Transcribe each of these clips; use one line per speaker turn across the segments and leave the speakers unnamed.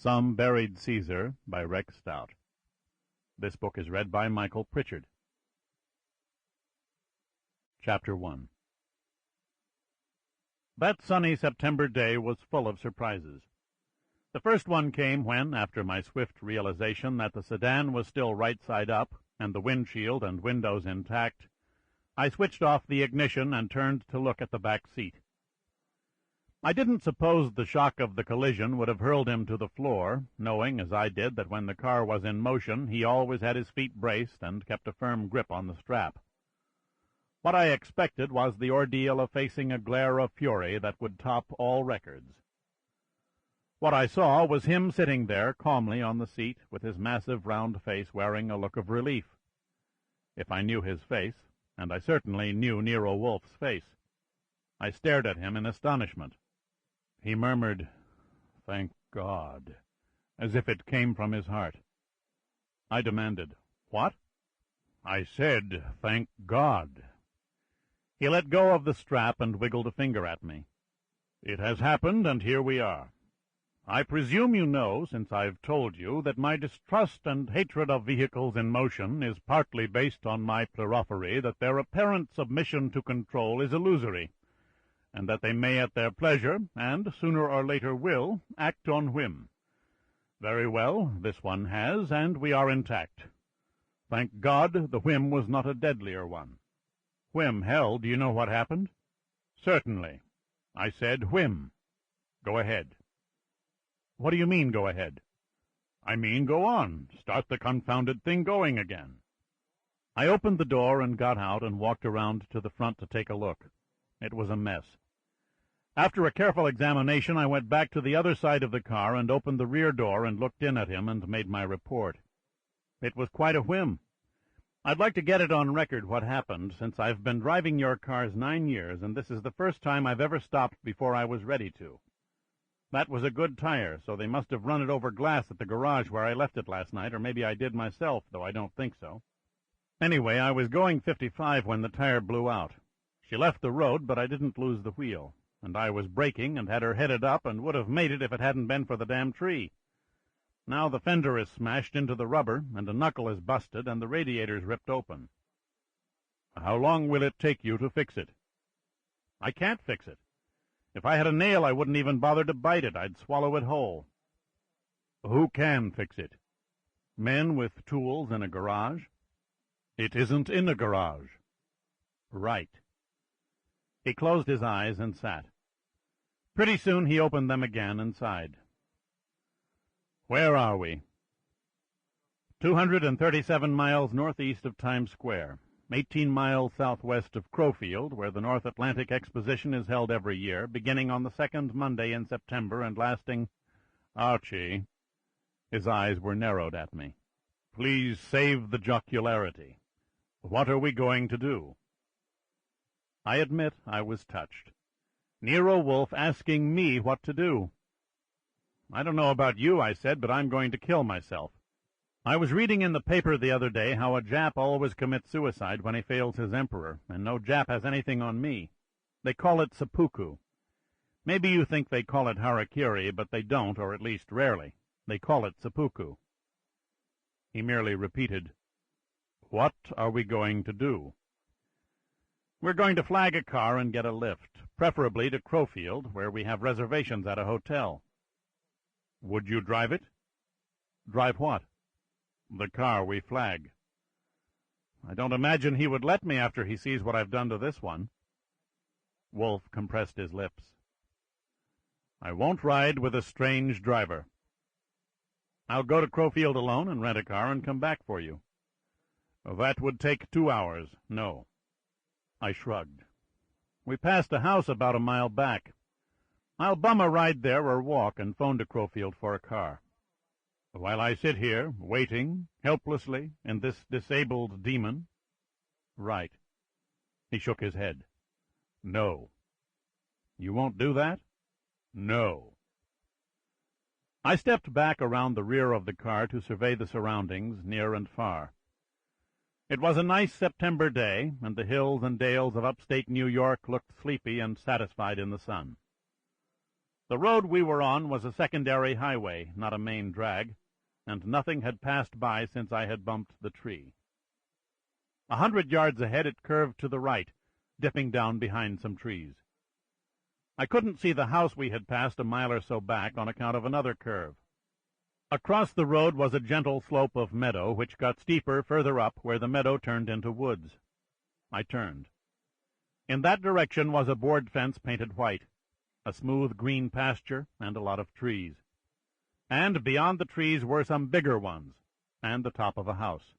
Some Buried Caesar by Rex Stout. This book is read by Michael Prichard. Chapter 1. That sunny September day was full of surprises. The first one came when, after my swift realization that the sedan was still right side up and the windshield and windows intact, I switched off the ignition and turned to look at the back seat. I didn't suppose the shock of the collision would have hurled him to the floor, knowing, as I did, that when the car was in motion he always had his feet braced and kept a firm grip on the strap. What I expected was the ordeal of facing a glare of fury that would top all records. What I saw was him sitting there calmly on the seat, with his massive round face wearing a look of relief. If I knew his face, and I certainly knew Nero Wolfe's face, I stared at him in astonishment. He murmured, "Thank God," as if it came from his heart. I demanded, "What?" "I said, thank God." He let go of the strap and wiggled a finger at me. "It has happened, and here we are. I presume you know, since I've told you, that my distrust and hatred of vehicles in motion is partly based on my plerophory that their apparent submission to control is illusory, and that they may at their pleasure, and sooner or later will, act on whim. Very well, this one has, and we are intact. Thank God the whim was not a deadlier one. Whim hell, do you know what happened?" "Certainly." I said, "Whim. Go ahead." "What do you mean, go ahead?" "I mean go on. Start the confounded thing going again." I opened the door and got out and walked around to the front to take a look. It was a mess. After a careful examination, I went back to the other side of the car and opened the rear door and looked in at him and made my report. It was quite a whim. I'd like to get it on record what happened, since I've been driving your cars 9 years, and this is the first time I've ever stopped before I was ready to. That was a good tire, so they must have run it over glass at the garage where I left it last night, or maybe I did myself, though I don't think so. Anyway, I was going 55 when the tire blew out. She left the road, but I didn't lose the wheel, and I was braking and had her headed up and would have made it if it hadn't been for the damn tree. Now the fender is smashed into the rubber, and a knuckle is busted, and the radiator's ripped open. "How long will it take you to fix it?" "I can't fix it. If I had a nail, I wouldn't even bother to bite it. I'd swallow it whole." "Who can fix it?" "Men with tools in a garage." "It isn't in a garage." "Right." He closed his eyes and sat. Pretty soon he opened them again and sighed. "Where are we?" 237 miles northeast of Times Square, 18 miles southwest of Crowfield, where the North Atlantic Exposition is held every year, beginning on the second Monday in September and lasting— "Archie," his eyes were narrowed at me, "please save the jocularity. What are we going to do?" I admit I was touched. Nero Wolfe asking me what to do. "I don't know about you," I said, "but I'm going to kill myself. I was reading in the paper the other day how a Jap always commits suicide when he fails his emperor, and no Jap has anything on me. They call it seppuku. Maybe you think they call it harakiri, but they don't, or at least rarely. They call it seppuku." He merely repeated, "What are we going to do?" "We're going to flag a car and get a lift, preferably to Crowfield, where we have reservations at a hotel." "Would you drive it?" "Drive what?" "The car we flag." "I don't imagine he would let me after he sees what I've done to this one." Wolfe compressed his lips. "I won't ride with a strange driver." "I'll go to Crowfield alone and rent a car and come back for you." "That would take 2 hours. No." I shrugged. "We passed a house about a mile back. I'll bum a ride there or walk and phone to Crowfield for a car." "While I sit here, waiting, helplessly, in this disabled demon?" "Right." He shook his head. "No." "You won't do that?" "No." I stepped back around the rear of the car to survey the surroundings, near and far. It was a nice September day, and the hills and dales of upstate New York looked sleepy and satisfied in the sun. The road we were on was a secondary highway, not a main drag, and nothing had passed by since I had bumped the tree. 100 yards ahead it curved to the right, dipping down behind some trees. I couldn't see the house we had passed a mile or so back on account of another curve. Across the road was a gentle slope of meadow, which got steeper further up where the meadow turned into woods. I turned. In that direction was a board fence painted white, a smooth green pasture, and a lot of trees. And beyond the trees were some bigger ones, and the top of a house.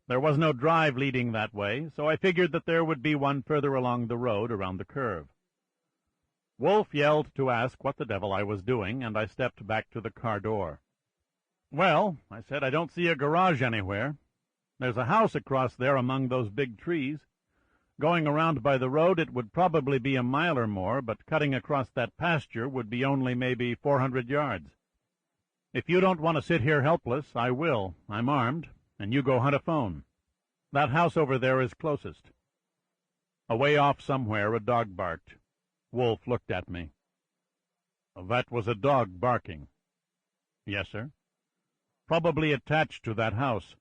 There was no drive leading that way, so I figured that there would be one further along the road around the curve. Wolfe yelled to ask what the devil I was doing, and I stepped back to the car door. "Well," I said, "I don't see a garage anywhere. There's a house across there among those big trees. Going around by the road it would probably be a mile or more, but cutting across that pasture would be only maybe 400 yards. If you don't want to sit here helpless, I will. I'm armed, and you go hunt a phone. That house over there is closest." Away off somewhere a dog barked. Wolfe looked at me. "That was a dog barking." "Yes, sir." "Probably attached to that house.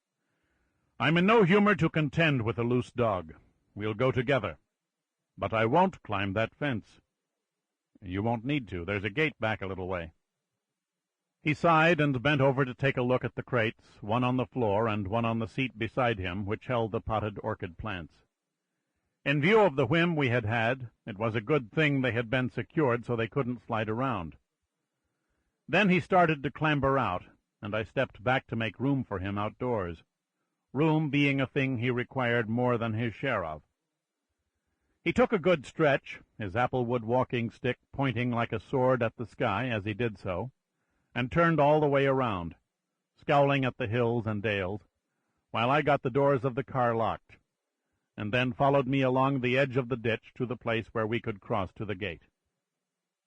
I'm in no humor to contend with a loose dog. We'll go together. But I won't climb that fence." "You won't need to. There's a gate back a little way." He sighed and bent over to take a look at the crates, one on the floor and one on the seat beside him, which held the potted orchid plants. In view of the whim we had had, it was a good thing they had been secured so they couldn't slide around. Then he started to clamber out, and I stepped back to make room for him outdoors, room being a thing he required more than his share of. He took a good stretch, his applewood walking stick pointing like a sword at the sky as he did so, and turned all the way around, scowling at the hills and dales, while I got the doors of the car locked, and then followed me along the edge of the ditch to the place where we could cross to the gate.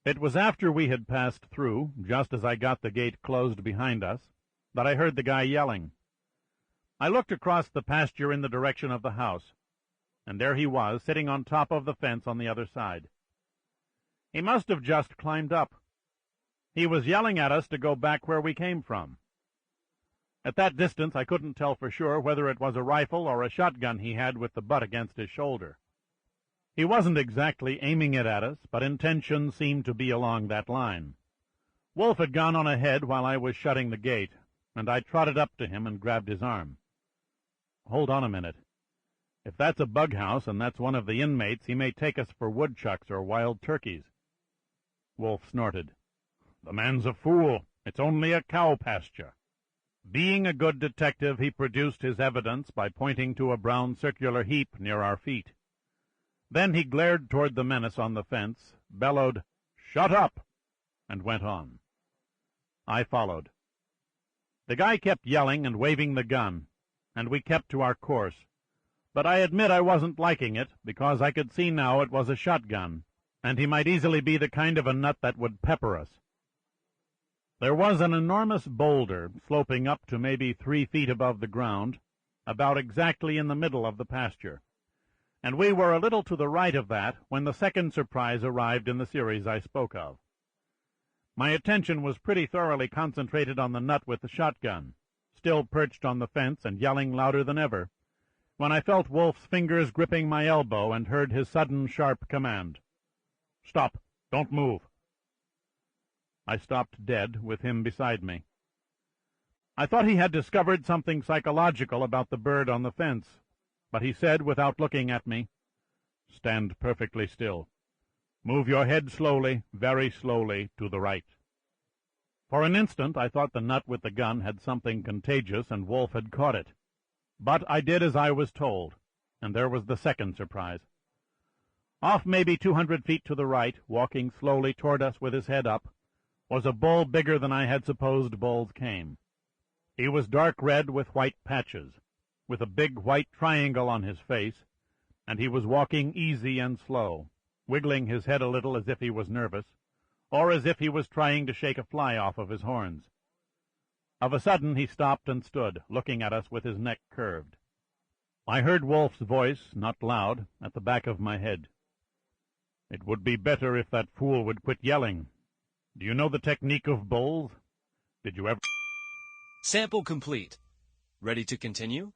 It was after we had passed through, just as I got the gate closed behind us, that I heard the guy yelling. I looked across the pasture in the direction of the house, and there he was, sitting on top of the fence on the other side. He must have just climbed up. He was yelling at us to go back where we came from. At that distance I couldn't tell for sure whether it was a rifle or a shotgun he had with the butt against his shoulder. He wasn't exactly aiming it at us, but intention seemed to be along that line. Wolfe had gone on ahead while I was shutting the gate, and I trotted up to him and grabbed his arm. "Hold on a minute. If that's a bug house and that's one of the inmates, he may take us for woodchucks or wild turkeys." Wolfe snorted. "The man's a fool. It's only a cow pasture." Being a good detective, he produced his evidence by pointing to a brown circular heap near our feet. Then he glared toward the menace on the fence, bellowed, "Shut up!" and went on. I followed. The guy kept yelling and waving the gun, and we kept to our course. But I admit I wasn't liking it, because I could see now it was a shotgun, and he might easily be the kind of a nut that would pepper us. There was an enormous boulder sloping up to maybe 3 feet above the ground, about exactly in the middle of the pasture, and we were a little to the right of that when the second surprise arrived in the series I spoke of. My attention was pretty thoroughly concentrated on the nut with the shotgun, still perched on the fence and yelling louder than ever, when I felt Wolfe's fingers gripping my elbow and heard his sudden sharp command. "Stop! Don't move!" I stopped dead, with him beside me. I thought he had discovered something psychological about the bird on the fence, but he said, without looking at me, "Stand perfectly still. Move your head slowly, very slowly, to the right." For an instant I thought the nut with the gun had something contagious and Wolfe had caught it. But I did as I was told, and there was the second surprise. Off maybe 200 feet to the right, walking slowly toward us with his head up, was a bull bigger than I had supposed bulls came. He was dark red with white patches, with a big white triangle on his face, and he was walking easy and slow, wiggling his head a little as if he was nervous, or as if he was trying to shake a fly off of his horns. Of a sudden he stopped and stood, looking at us with his neck curved. I heard Wolfe's voice, not loud, at the back of my head. "It would be better if that fool would quit yelling. Do you know the technique of bulls? Did you ever...
Sample complete. Ready to continue?